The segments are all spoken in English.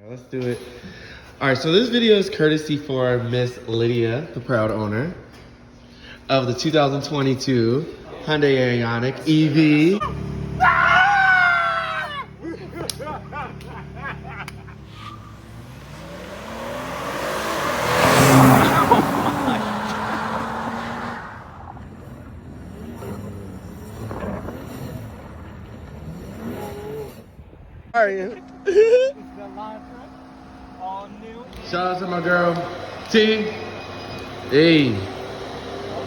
Let's do it. All right, so this video is courtesy for Miss Lydia, the proud owner of the 2022 Hyundai Ioniq EV. How are you? All new. Shout out to my girl, T. Hey. My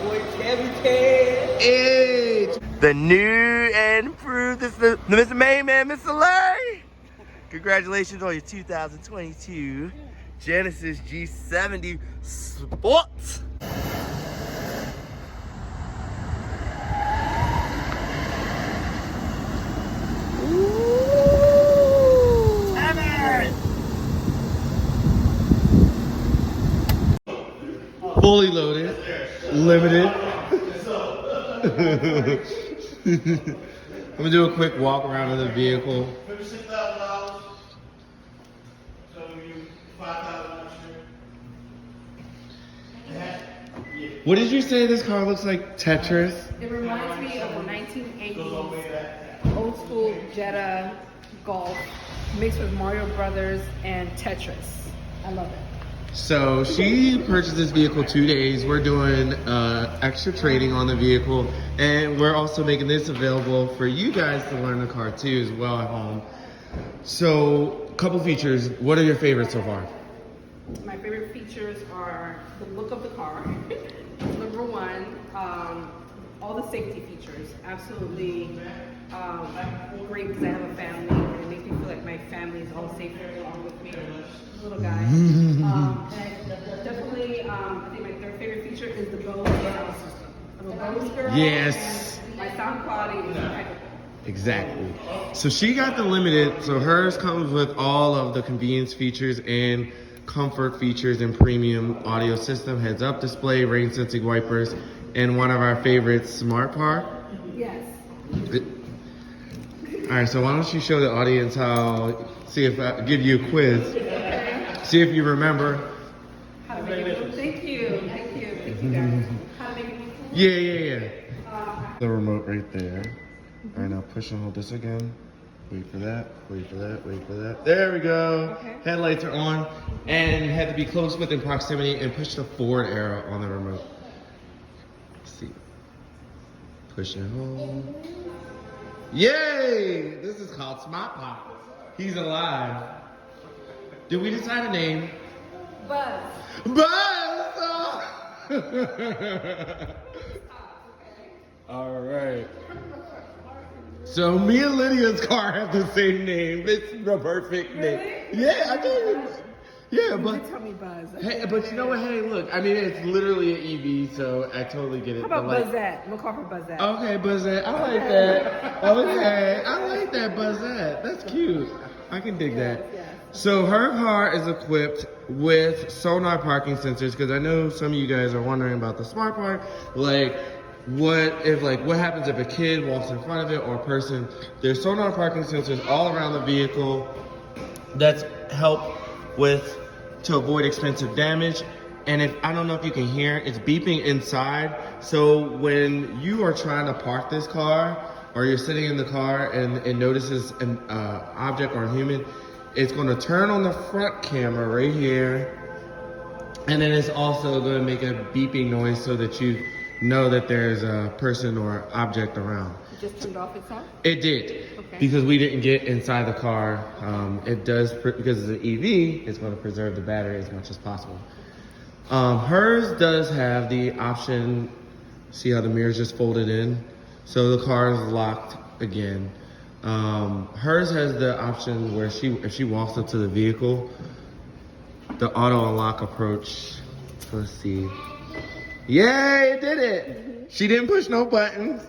boy Hey. The new and improved, this is the Mr. Main Man, Mr. Larry. Congratulations on your 2022 Genesis G70 Sports. Fully loaded, limited. I'm gonna do a quick walk around of the vehicle. $56,000. So you $5,000 extra. What did you say this car looks like? Tetris? It reminds me of a 1980s old school Jetta Golf mixed with Mario Brothers and Tetris. I love it. So she purchased this vehicle 2 days. We're doing extra trading on the vehicle, and we're also making this available for you guys to learn the car too as well at home. So a couple features. What are your favorites so far? My favorite features are the look of the car. Number one, all the safety features. Absolutely great because I have a family and it makes me feel like my family is all safe along with me. Little guy. And definitely, I think my third favorite feature is the Bose sound system. I'm a Bose girl. Yes. And my sound quality is impeccable. Exactly. So she got the limited, so hers comes with all of the convenience features and comfort features and premium audio system, heads up display, rain sensing wipers, and one of our favorites, Smart Park. Yes. All right, so why don't you show the audience how, see if I give you a quiz. See if you remember. How to make it move. Thank you. Thank you. Thank you guys. How to make it move. Yeah. The remote right there. All right, now push and hold this again. Wait for that, wait for that, wait for that. There we go. Okay. Headlights are on. And you have to be close within proximity and push the forward arrow on the remote. Let's see. Push and hold. Yay! This is called Smart Pop. He's alive. Did we decide a name? Buzz. Buzz! All right. So me and Lydia's car have the same name. It's the perfect name. Really? Yeah, I do. Yeah, You but did tell me Buzz. hey, but you know what? Hey, look. I mean, it's literally an EV, so I totally get it. How about But, like, Buzzette? I'm gonna call her Buzzette. Okay, Buzzette. I like that. Okay, I like that Buzzette. That's cute. I can dig that. Yes. So her car is equipped with sonar parking sensors, because I know some of you guys are wondering about the Smart Park. Like, what happens if a kid walks in front of it or a person? There's sonar parking sensors all around the vehicle that's help to avoid expensive damage. And I don't know if you can hear, it's beeping inside. So when you are trying to park this car, or you're sitting in the car and it notices an object or a human, it's going to turn on the front camera right here, and then it's also going to make a beeping noise so that you know that there's a person or object around. It just turned off itself? It did, Okay. because we didn't get inside the car. It does, because it's an EV, it's going to preserve the battery as much as possible. Hers does have the option, see how the mirror's just folded in? So the car is locked again. Hers has the option where if she walks up to the vehicle, the auto unlock approach. Let's see. Yay, it did it. She didn't push no buttons.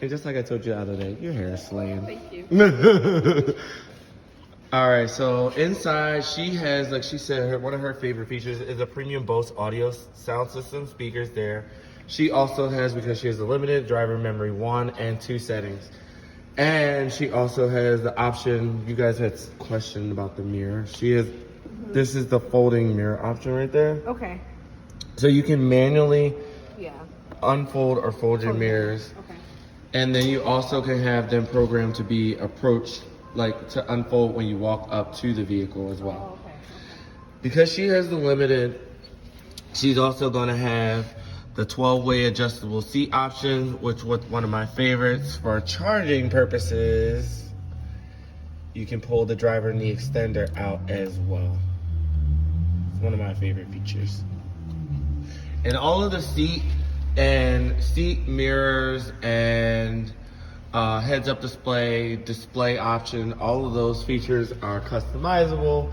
And just like I told you the other day, your hair is slaying. Thank you. All right, so inside she has, like she said, one of her favorite features is a premium Bose audio sound system, speakers there. She also has, because she has the limited driver memory 1 and 2 settings. And she also has the option. You guys had questioned about the mirror. She has. This is the folding mirror option right there. Okay. So you can manually Yeah. unfold or fold your mirrors. Okay. And then you also can have them programmed to be approached, like to unfold when you walk up to the vehicle as well. Oh, okay. Because she has the limited, she's also going to have the 12-way adjustable seat option, which was one of my favorites for charging purposes. You can pull the driver knee extender out as well. It's one of my favorite features. And all of the seat mirrors and heads-up display option, all of those features are customizable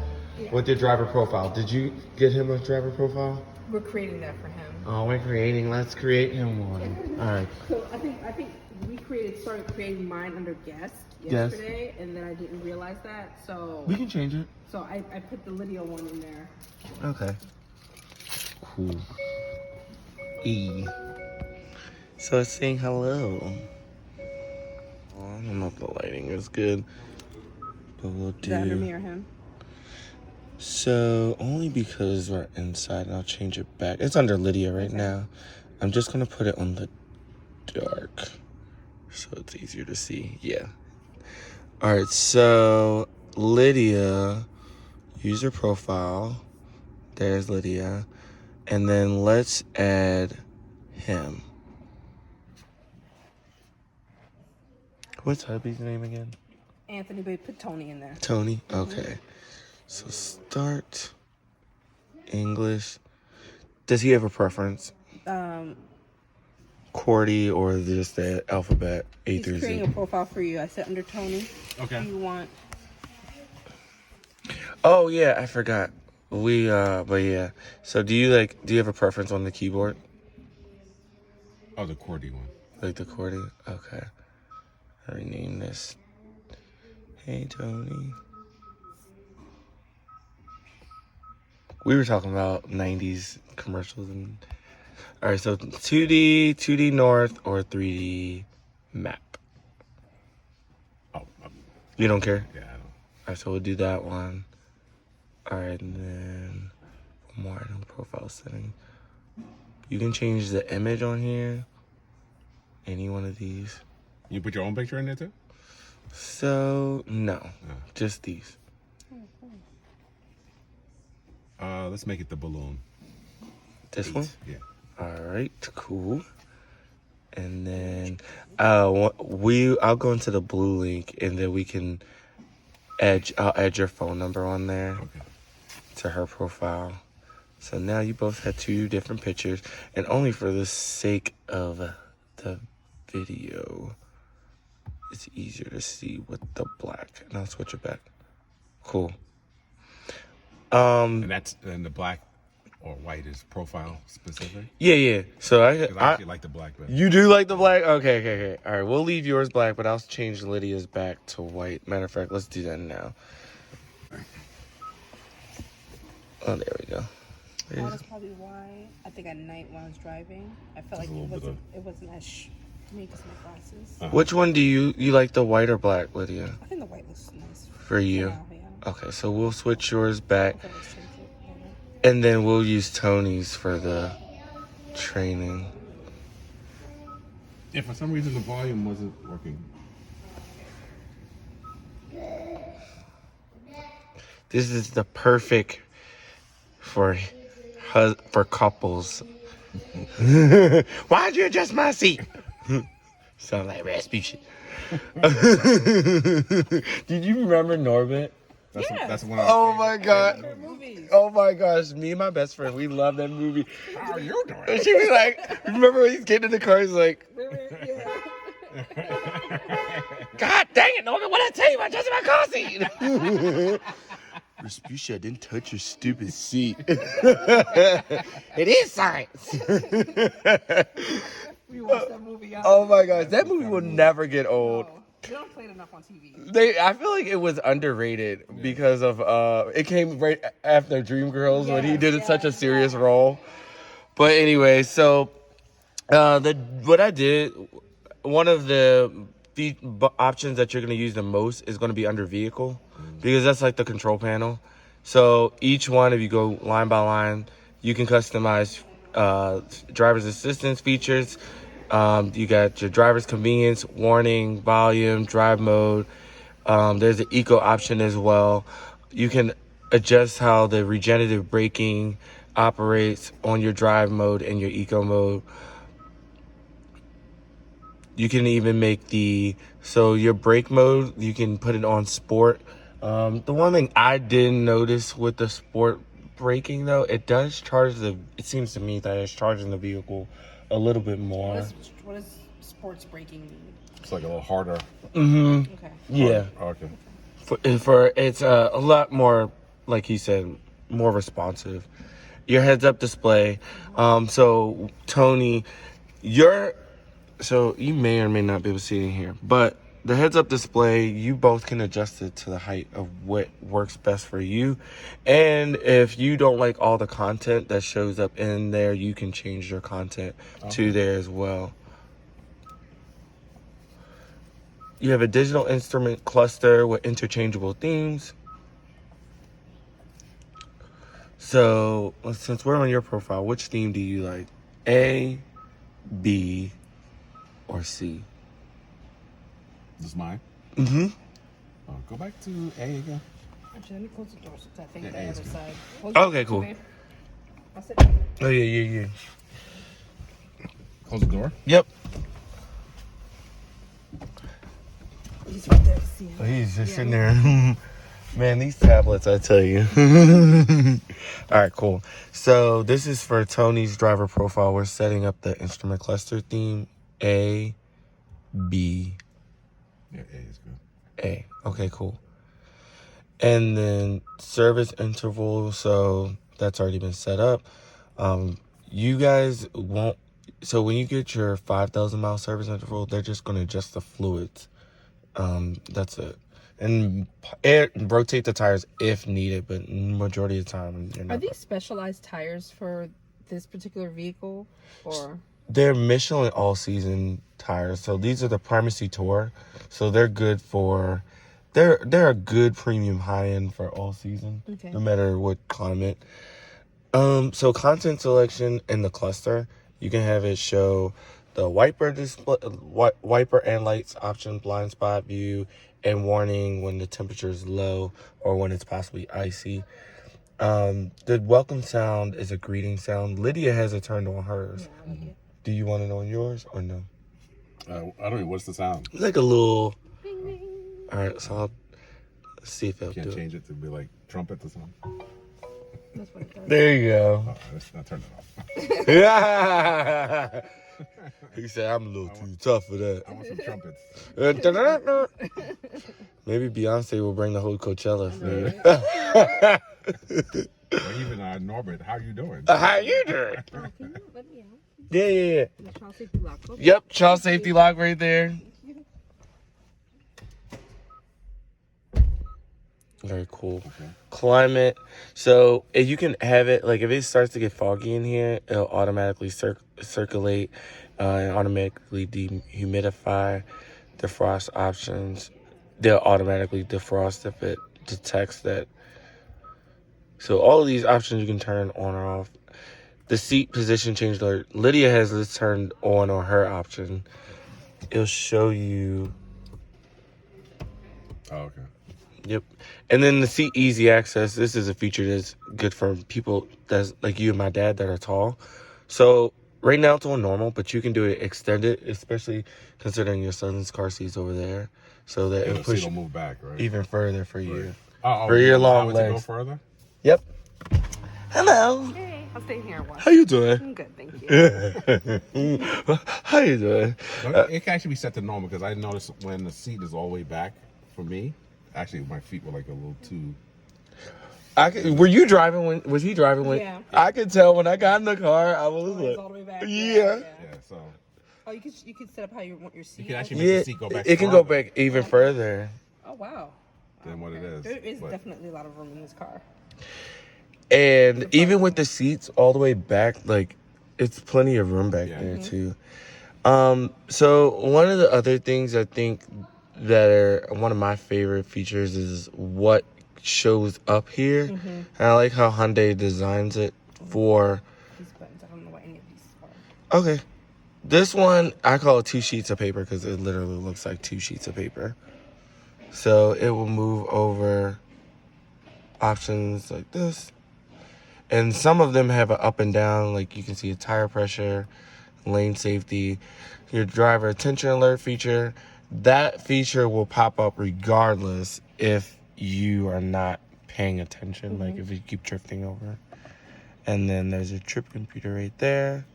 with your driver profile. Did you get him a driver profile? We're creating that for him. Oh, let's create him one. All right. So I think we started creating mine under guest yesterday, and then I didn't realize that. So We can change it. So I put the Lydia one in there. Okay. Cool. So it's saying hello. Oh, I don't know if the lighting is good, but we'll do. Is that under me or him? So only because we're inside, and I'll change it back. It's under Lydia right now. I'm just gonna put it on the dark, so it's easier to see. Yeah. All right. So Lydia, user profile. There's Lydia. And then let's add him. What's hubby's name again? Anthony, but put Tony in there. Tony? Okay. So start English. Does he have a preference? QWERTY or just the alphabet A He's through Z? creating a profile for you. I said under Tony. Okay. Do you want? Oh yeah, I forgot. But yeah. So do you have a preference on the keyboard? Oh, the QWERTY one. Like the QWERTY? Okay. I rename this. Hey Tony. We were talking about 90s commercials and all right, so 2D North or 3D map. Oh, You don't care? yeah, I don't. All right, so we'll do that one. All right, and then more item profile setting. You can change the image on here. Any one of these. You put your own picture in there too? So no, just these. Let's make it the balloon. This one. Yeah. All right, cool. And then I'll go into the blue link, and then we can I'll add your phone number on there to her profile. So now you both had two different pictures, and only for the sake of the video, it's easier to see with the black. And I'll switch it back. Cool. And the black or white is profile specific? Yeah. So I actually like the black better. You do like the black? Okay. All right, we'll leave yours black, but I'll change Lydia's back to white. Matter of fact, let's do that now. Oh, there we go. That's probably why I think at night when I was driving, I felt like it wasn't as to me because my glasses. Which one do you like, the white or black, Lydia? I think the white looks nice For you? now, yeah. Okay, so we'll switch yours back, Okay, let's change it. and then we'll use Tony's for the training. Yeah, for some reason the volume wasn't working. This is the perfect for couples. Why'd you adjust my seat? Sound like Rasputin. Did you remember Norbit? That's one of Oh my god. Movies. Oh my gosh, me and my best friend, we love that movie. How are you doing? And she was like, remember when he's getting in the car, he's like, God dang it, Norbit, what did I tell you about adjusting my car seat? Rasputia, I didn't touch your stupid seat. It is science. We watched that movie. Oh my gosh, that movie will never get old. They don't play it enough on TV. I feel like it was underrated because of it came right after Dreamgirls when he did such a serious role. But anyway, so what I did, one of the options that you're going to use the most is going to be under vehicle, because that's like the control panel. So each one, if you go line by line, you can customize driver's assistance features. You got your driver's convenience, warning, volume, drive mode. There's an eco option as well. You can adjust how the regenerative braking operates on your drive mode and your eco mode. You can even make your brake mode, you can put it on sport. The one thing I didn't notice with the sport braking though, it seems to me that it's charging the vehicle a little bit more. What does sports braking mean? It's like a little harder. Mm-hmm. Okay. Yeah. Okay. It's a lot more, like he said, more responsive. Your heads-up display. So Tony, so you may or may not be able to see it in here, but the heads-up display, you both can adjust it to the height of what works best for you. And if you don't like all the content that shows up in there, you can change your content to there as well. You have a digital instrument cluster with interchangeable themes. So, since we're on your profile, which theme do you like? A, B, or C? This is mine. Mm-hmm. Oh, go back to A again. Actually, let me close the door so I think Yeah, the A is other good. side. Okay, cool. I'll sit down. Oh, yeah. Close the door. Yep. He's right there. See him. Oh, he's just sitting there. Man, these tablets, I tell you. All right, cool. So this is for Tony's driver profile. We're setting up the instrument cluster theme. A, B, Yeah, A is good. A. Okay, cool. And then service interval. So that's already been set up. You guys won't. So when you get your 5,000 mile service interval, they're just going to adjust the fluids. That's it. And rotate the tires if needed, but majority of the time you're not. Are these specialized tires for this particular vehicle, or? They're Michelin all-season tires. So these are the Primacy Tour. So they're good for, they're a good premium high-end for all season, no matter what climate. So content selection in the cluster, you can have it show the wiper display, wiper and lights option, blind spot view, and warning when the temperature is low or when it's possibly icy. The welcome sound is a greeting sound. Lydia has it turned on hers. Yeah, I like it. Do you want it on yours or no? I don't know. What's the sound? Like a little. Bing, bing. All right, so I'll see if it'll Can't do it. change it to be like trumpet or something. That's what it does. There you go. Oh, I turned it off. Yeah. He said, I'm a little too tough for that. I want some trumpets. Maybe Beyonce will bring the whole Coachella for you. Or even Norbert, how you doing? How you doing? Oh, can you let me out? Yeah. The child safety lock. Okay. Yep, child safety lock right there. Very cool. Okay. Climate. So if you can have it, like if it starts to get foggy in here, it'll automatically circulate and automatically dehumidify. Defrost options. They'll automatically defrost if it detects that. So all of these options you can turn on or off. The seat position change alert. Lydia has this turned on her option. It'll show you. Oh, okay. Yep. And then the seat easy access. This is a feature that's good for people that's like you and my dad that are tall. So right now it's on normal, but you can do it extended, especially considering your son's car seat's over there, so that it'll push will move back, right? even further for you. Oh, for your long allow it to legs. go further? Yep. Hello. Hey, I'll stay here and watch. How you doing? I'm good, thank you. How you doing? It can actually be set to normal because I noticed when the seat is all the way back for me, actually my feet were like a little too. Were you driving when? Was he driving when? Yeah. I could tell when I got in the car. I was It's like, all the way back. yeah. Yeah, so Oh, you could set up how you want your seat. you can actually also? make Yeah, the seat go back. it can go farther back even further. Oh wow. than what it is. There is But definitely a lot of room in this car. And even with the seats all the way back, like it's plenty of room back Yeah. there too. So one of the other things I think that are one of my favorite features is what shows up here. And I like how Hyundai designs it for. These buttons, I don't know what any of these are. Okay. This one, I call it 2 sheets of paper because it literally looks like 2 sheets of paper. So it will move over options like this. And some of them have an up and down, like you can see a tire pressure, lane safety, your driver attention alert feature. That feature will pop up regardless if you are not paying attention, like if you keep drifting over. And then there's a trip computer right there.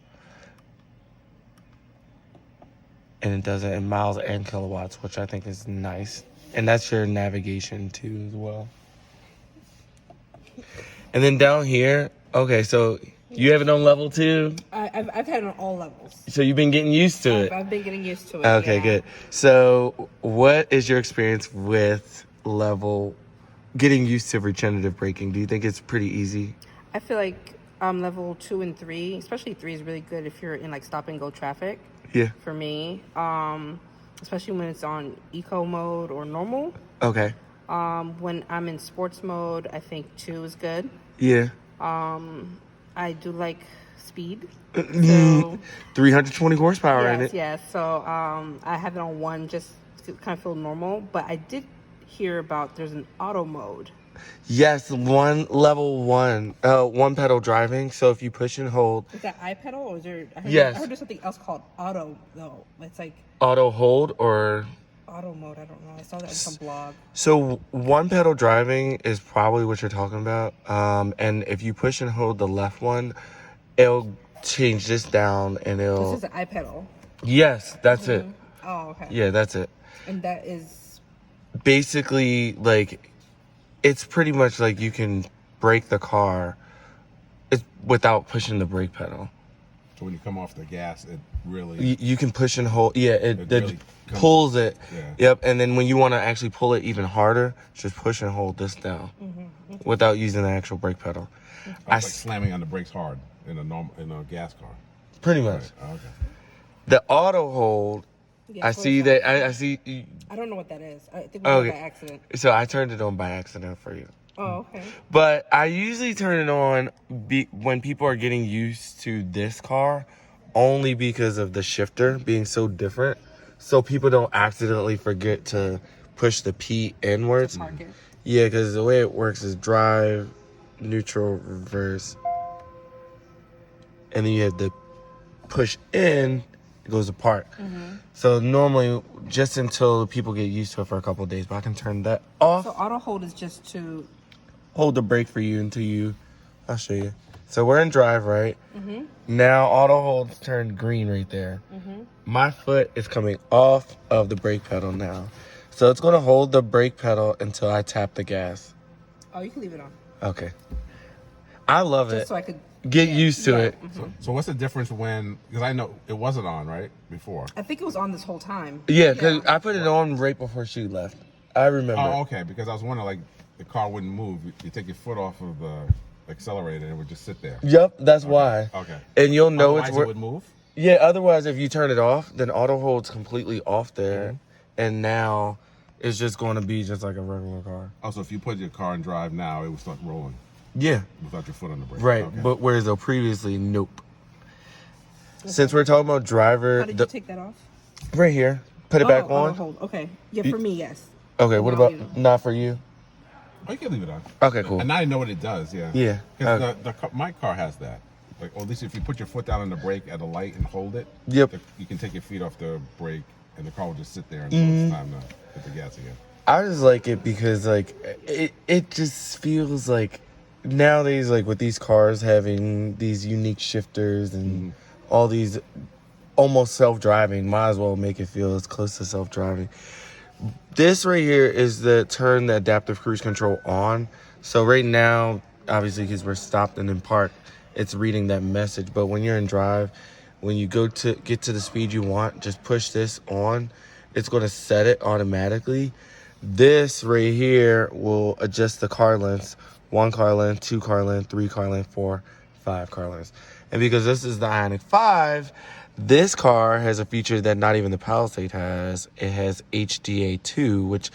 And it does it in miles and kilowatts, which I think is nice. And that's your navigation too as well. And then down here, okay, so you have it on level 2? I've had it on all levels. So you've been getting used to it? I've been getting used to it. Okay, yeah. good. So what is your experience with getting used to regenerative braking? Do you think it's pretty easy? I feel like level 2 and 3, especially 3 is really good if you're in like stop and go traffic. Yeah. For me, especially when it's on eco mode or normal. Okay. When I'm in sports mode, I think 2 is good. Yeah. I do like speed. So 320 horsepower in yes, it. yes. So I have it on 1 just to kind of feel normal. But I did hear about there's an auto mode. Yes, level 1 pedal driving. So if you push and hold, Is that iPedal or is there? I Yes. heard there's something else called auto though. It's like auto hold or auto mode. I don't know. I saw that on some blog. so 1 pedal driving is probably what you're talking about. And if you push and hold the left one, it'll change this down and it'll. This is an iPedal. Yes, that's it. Oh, okay. Yeah, that's it. And that is Basically, like, it's pretty much like you can brake the car without pushing the brake pedal. So when you come off the gas, it really... You can push and hold. Yeah, it really pulls it. Yeah. Yep. And then when you want to actually pull it even harder, just push and hold this down without using the actual brake pedal. It's like slamming on the brakes hard in a gas car. Pretty much. Right. Okay. The auto hold, yeah, I see that. I see. I don't know what that is. I think we did it by accident. So I turned it on by accident for you. Oh, okay. But I usually turn it on when people are getting used to this car, only because of the shifter being so different. So people don't accidentally forget to push the P inwards. Park it. Yeah, because the way it works is drive, neutral, reverse. And then you have the push in, it goes apart. So normally, just until people get used to it for a couple of days, but I can turn that off. So auto hold is just to Hold the brake for you until I'll show you. So we're in drive, right? Now auto hold's turned green right there. My foot is coming off of the brake pedal now. So it's gonna hold the brake pedal until I tap the gas. Oh, you can leave it on. Okay. I love Just it. so I could Get used to it. So what's the difference because I know it wasn't on, right, before? I think it was on this whole time. Yeah, because I put it on right before she left. I remember. Oh, okay, because I was wondering, like, the car wouldn't move. You take your foot off of the accelerator and it would just sit there. Yep, that's why. Okay. And you'll know Otherwise it would move? Yeah, otherwise if you turn it off, then auto hold's completely off there. And now it's just going to be just like a regular car. Oh, so if you put your car in drive now, it would start rolling Yeah. without your foot on the brake. Right. Okay. But whereas though previously, nope. Since we're talking about driver, How did you take that off? right here, put it back auto on. hold. Okay. Yeah, for me, yes. Okay, what Now about you- not for you? Oh, you can leave it on. Okay, cool. And now I know what it does, yeah. Yeah. Because my car has that. Like, or at least if you put your foot down on the brake at a light and hold it, Yep. you can take your feet off the brake and the car will just sit there until it's time to hit the gas again. I just like it because like it just feels like nowadays, like with these cars having these unique shifters and all these almost self-driving, might as well make it feel as close to self-driving. This right here is turn the adaptive cruise control on. So right now, obviously because we're stopped and in park, it's reading that message. But when you're in drive, when you get to the speed you want, just push this on. It's going to set it automatically. This right here will adjust the car lengths. 1 car length, 2 car length, 3 car length, 4, 5 car lengths. And because this is the Ioniq 5, this car has a feature that not even the Palisade has. It has HDA2, which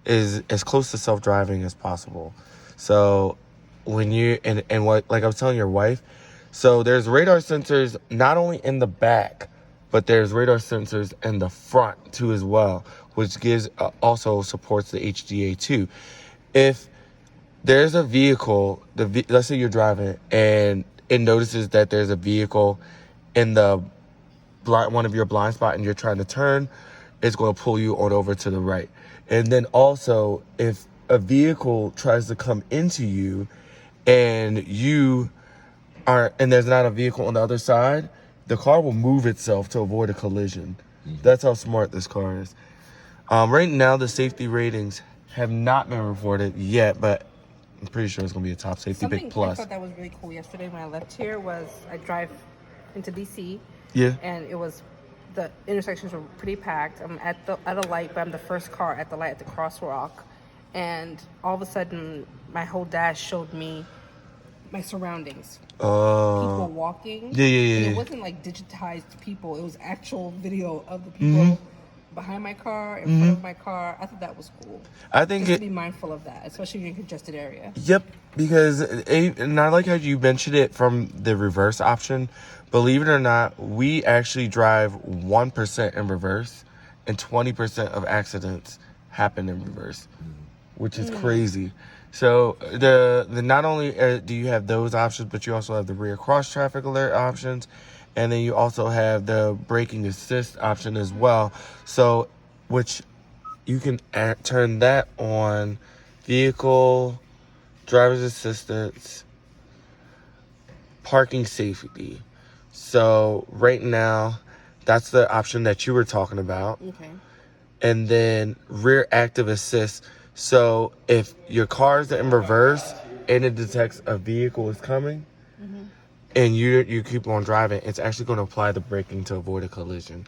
is as close to self-driving as possible. So when you, and what, like I was telling your wife, so there's radar sensors not only in the back, but there's radar sensors in the front too as well, which gives also supports the HDA2. If there's a vehicle, let's say you're driving and it notices that there's a vehicle in the one of your blind spot and you're trying to turn, it's going to pull you on over to the right. And then also, if a vehicle tries to come into you and and there's not a vehicle on the other side, the car will move itself to avoid a collision. That's how smart this car is. Right now, the safety ratings have not been reported yet, but I'm pretty sure it's going to be a top safety pick plus. I thought that was really cool yesterday when I left here was I drive into DC. Yeah. And the intersections were pretty packed. I'm at a light, but I'm the first car at the light at the crosswalk. And all of a sudden, my whole dash showed me my surroundings. People walking. Yeah. And it wasn't like digitized people. It was actual video of the people behind my car, in front of my car. I thought that was cool. I think just to be mindful of that, especially in a congested area. Yep, because and I like how you mentioned it from the reverse option. Believe it or not, we actually drive 1% in reverse, and 20% of accidents happen in reverse, which is crazy. So the not only do you have those options, but you also have the rear cross traffic alert options, and then you also have the braking assist option as well. So, which you can turn that on, vehicle, driver's assistance, parking safety. So right now, that's the option that you were talking about. Okay. And then rear active assist. So if your car is in reverse and it detects a vehicle is coming, and you keep on driving, it's actually going to apply the braking to avoid a collision.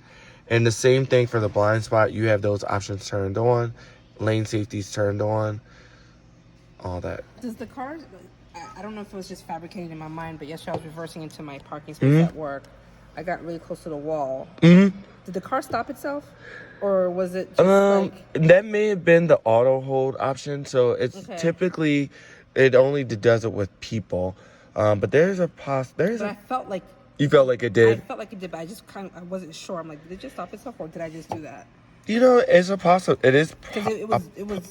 And the same thing for the blind spot. You have those options turned on, lane safety's turned on, all that. Does the car, I don't know if it was just fabricated in my mind, but yesterday I was reversing into my parking space at work. I got really close to the wall. Did the car stop itself? Or was it just that may have been the auto hold option. So it's typically, it only does it with people. But there's a I felt like you felt like it did. I felt like it did, but I wasn't sure. I'm like, did it just stop itself, or did I just do that? You know, it's a it is.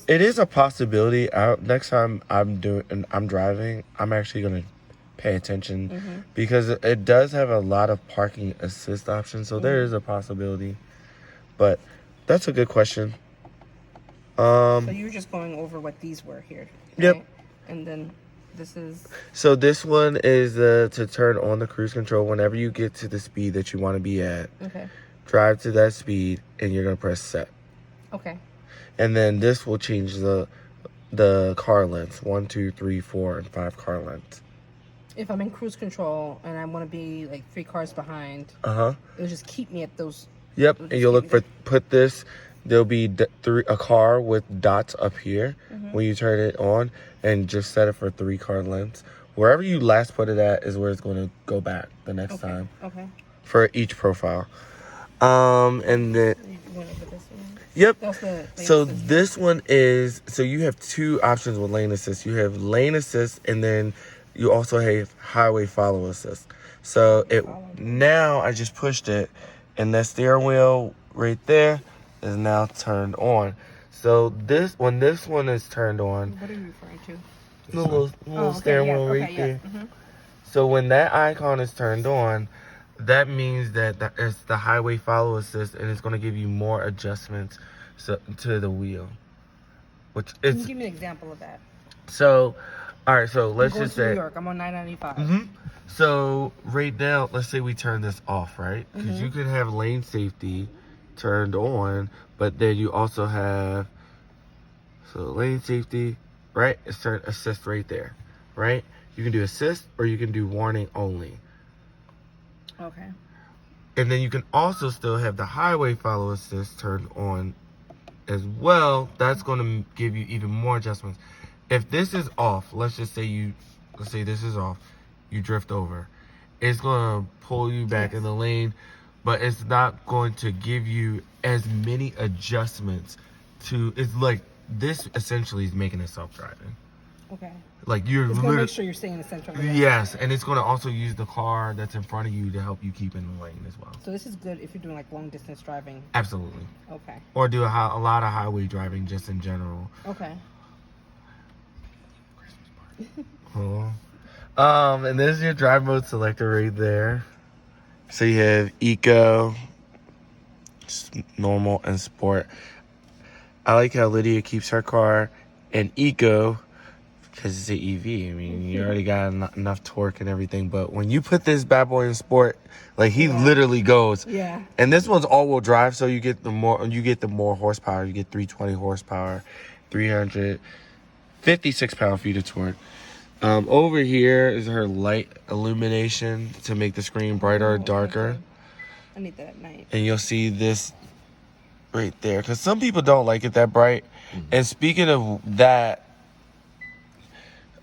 It is a possibility. Next time I'm driving, I'm actually gonna pay attention because it does have a lot of parking assist options. So there is a possibility, but that's a good question. So you were just going over what these were here. Right? Yep. And then this is. So this one is to turn on the cruise control whenever you get to the speed that you want to be at. Okay. Drive to that speed, and you're gonna press set. Okay. And then this will change the car lengths. 1, 2, 3, 4, and 5 car lengths. If I'm in cruise control and I want to be like 3 cars behind, it'll just keep me at those. Yep, and you'll look for there'll be a car with dots up here when you turn it on, and just set it for 3 car lengths. Wherever you last put it at is where it's going to go back the next time. Okay. For each profile. And then. You went over this one? Yep. That's the So this one is, so you have 2 options with lane assist. You have lane assist, and then you also have highway follow assist. So now I just pushed it, and that steering wheel right there is now turned on. So when this one is turned on, what are you referring to? the little steering wheel right there. So when that icon is turned on, that means that it's the highway follow assist, and it's going to give you more adjustments to the wheel. Can you give me an example of that? So, all right. So let's I'm just going to say New York. I'm on 995. So right now, let's say we turn this off, right? Because you can have lane safety turned on, but then you also have lane safety, right? It's turned assist right there, right? You can do assist or you can do warning only. Okay. And then you can also still have the highway follow assist turned on as well. That's going to give you even more adjustments. If this is off, let's say this is off, you drift over, it's gonna pull you back in the lane, but it's not going to give you as many adjustments to. It's like this essentially is making it self-driving. Okay. Like you're It's gonna literally. make sure you're staying in the center of the road. Yes, and it's gonna also use the car that's in front of you to help you keep in the lane as well. So this is good if you're doing like long distance driving. Absolutely. Okay. Or do a lot of highway driving just in general. Okay. Cool. And there's your drive mode selector right there. So you have eco, normal, and sport. I like how Lydia keeps her car in eco because it's an EV. I mean, you already got enough torque and everything. But when you put this bad boy in sport, like he literally goes. Yeah. And this one's all-wheel drive, so you get the more horsepower. You get 320 horsepower, 356 pound-feet of torque. Over here is her light illumination to make the screen brighter or darker. I need that at night. And you'll see this right there, because some people don't like it that bright. And speaking of that,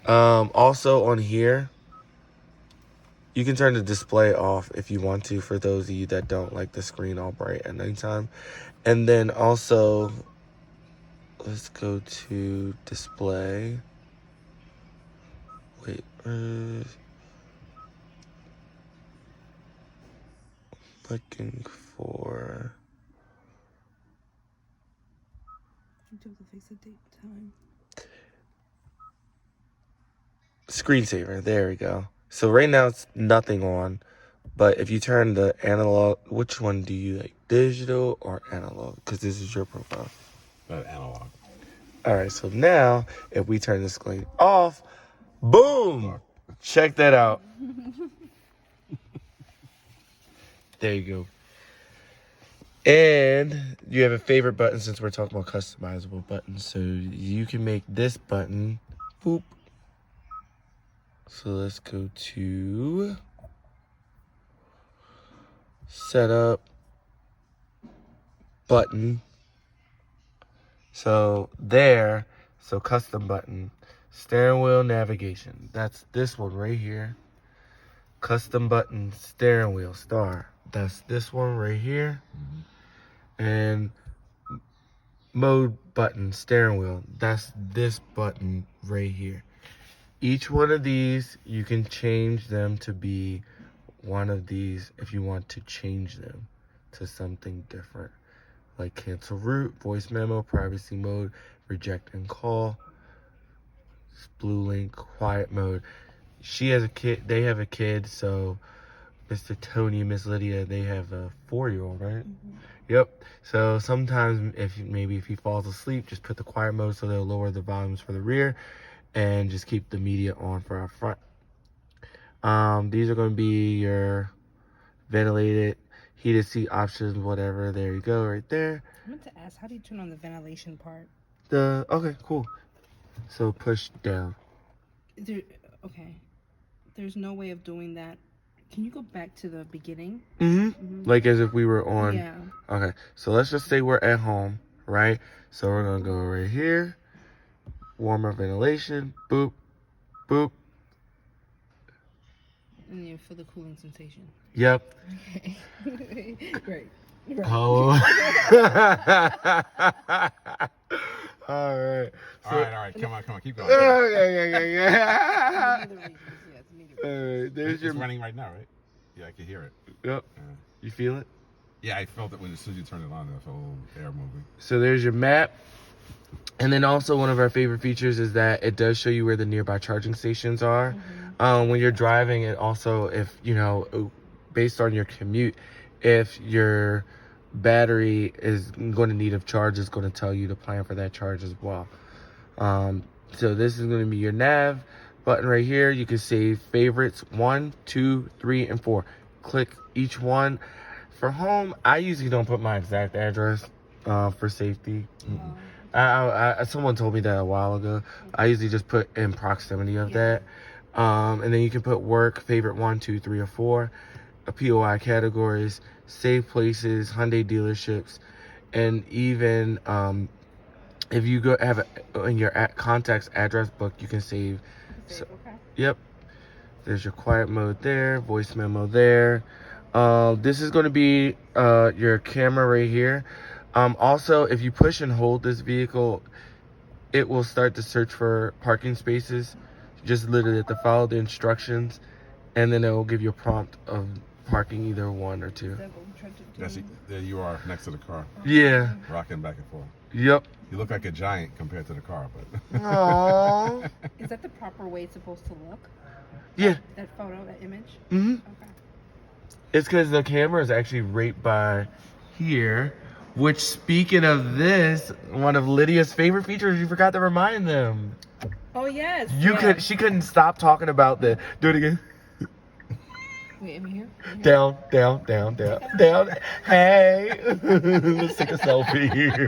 also on here, you can turn the display off if you want to, for those of you that don't like the screen all bright at nighttime. And then also, let's go to display. Wait, looking for screensaver. There we go. So right now it's nothing on, but if you turn the analog, which one do you like, digital or analog? Because this is your profile. Analog. All right, so now if we turn the screen off, boom! Check that out. There you go. And you have a favorite button, since we're talking about customizable buttons. So you can make this button, boop. So let's go to setup, button. So there, so custom button, steering wheel navigation. That's this one right here. Custom button, steering wheel, star. That's this one right here. And mode button, steering wheel. That's this button right here. Each one of these, you can change them to be one of these if you want to change them to something different. Like cancel route, voice memo, privacy mode, reject and call, blue link, quiet mode. She has a kid, they have a kid, so Mr. Tony and Miss Lydia, they have a 4-year-old, right? Yep. So sometimes if he falls asleep, just put the quiet mode so they'll lower the volumes for the rear and just keep the media on for our front. These are going to be your ventilated, heated seat options, whatever. There you go, right there. I meant to ask, how do you turn on the ventilation part? Okay, cool. So push down. Okay. There's no way of doing that. Can you go back to the beginning? Like as if we were on. Yeah. Okay, so let's just say we're at home, right? So we're gonna go right here. Warmer ventilation. Boop, boop. And you feel the cooling sensation. Yep. Okay. Great. Oh. All right. All right. Come on. Keep going. Yeah. There's your. It's running right now, right? Yeah, I can hear it. Yep. You feel it? Yeah, I felt it as soon as you turned it on. I felt a little air moving. So there's your map. And then also one of our favorite features is that it does show you where the nearby charging stations are. When you're driving, it also, if, based on your commute, if your battery is going to need a charge, it's going to tell you to plan for that charge as well. So this is going to be your nav button right here. You can save favorites 1, 2, 3, and 4. Click each one. For home, I usually don't put my exact address for safety. Someone told me that a while ago. I usually just put in proximity of that. And then you can put work, favorite 1, 2, 3, or 4, POI categories, save places, Hyundai dealerships, and even if you go have in your contacts address book, you can save. So, okay. Yep. There's your quiet mode there, voice memo there. This is going to be your camera right here. Also, if you push and hold this vehicle, it will start to search for parking spaces. Just literally have to follow the instructions, and then it will give you a prompt of parking either 1 or 2. There you are next to the car, Yeah. rocking back and forth. Yep. You look like a giant compared to the car, but. Aww. Is that the proper way it's supposed to look? Yeah. That photo, that image? Mm-hmm. Okay. It's because the camera is actually right by here. Which, speaking of this, one of Lydia's favorite features, you forgot to remind them. Oh, yes. She couldn't stop talking about the. Do it again. Wait, am I here? Down, down, down, down, down. Hey, let's take a selfie here.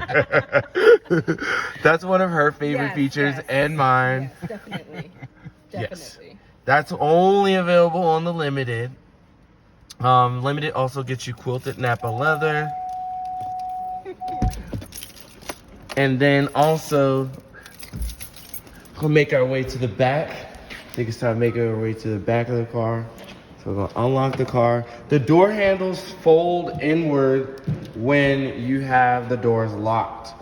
That's one of her favorite Yes, features yes. and mine. Yes, definitely. Yes. That's only available on the Limited. Limited also gets you quilted Napa leather. And then also, we'll make our way to the back. I think it's time to make our way to the back of the car. So we're gonna unlock the car. The door handles fold inward when you have the doors locked.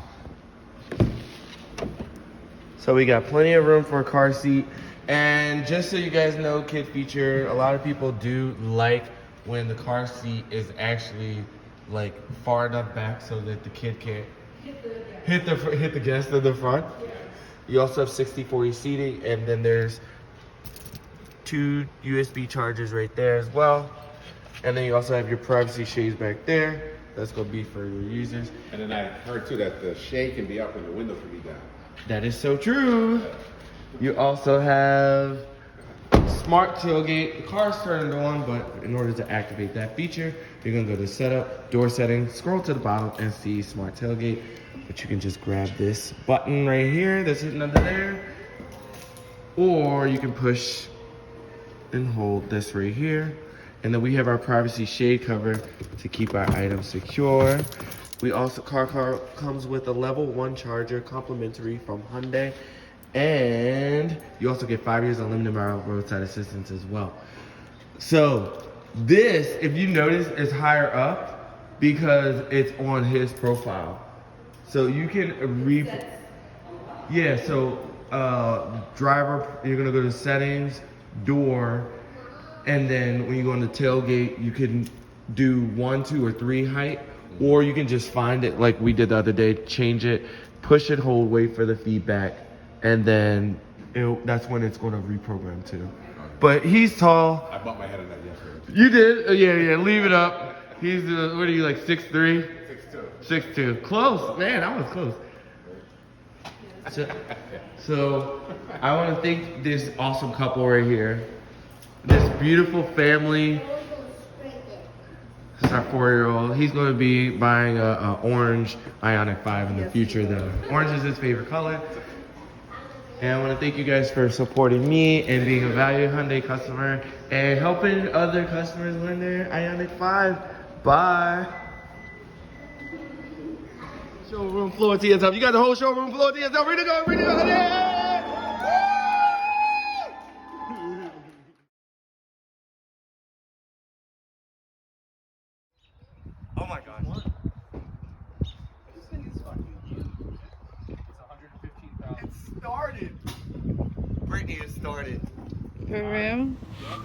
So we got plenty of room for a car seat. And just so you guys know, kid feature, a lot of people do like when the car seat is actually like far enough back so that the kid can't hit the guest in the front. You also have 60/40 seating, and then there's 2 USB chargers right there as well. And then you also have your privacy shades back there. That's gonna be for your users. And then I heard too that the shade can be up and the window can be down. That is so true. You also have smart tailgate. The car's turned on, but in order to activate that feature, you're gonna go to setup, door settings, scroll to the bottom and see smart tailgate. But you can just grab this button right here that's hidden under there. Or you can push and hold this right here. And then we have our privacy shade cover to keep our items secure. We also, car comes with a level 1 charger complimentary from Hyundai. And you also get 5 years unlimited mile roadside assistance as well. So this, if you notice, is higher up because it's on his profile. So you can driver, you're gonna go to settings, door, and then when you go into tailgate, you can do 1, 2, or 3 height, or you can just find it like we did the other day, change it, push it, hold, wait for the feedback, and then that's when it's gonna reprogram too. But he's tall. I bumped my head on that yesterday. You did? Yeah, leave it up. He's, what are you, like 6'3"? 6'2". Close, man, I was close. So I want to thank this awesome couple right here. This beautiful family. This is our 4-year-old. He's going to be buying a orange Ioniq 5 in the future though. Orange is his favorite color. And I want to thank you guys for supporting me and being a valued Hyundai customer and helping other customers win their Ioniq 5. Bye. Showroom floor to yourself. You got the whole showroom floor to yourself. Ready to go, ready to go. Yeah! Oh my gosh. This thing is fucking huge. It's 115,000. It started. Brittany, it started. For real? Yeah.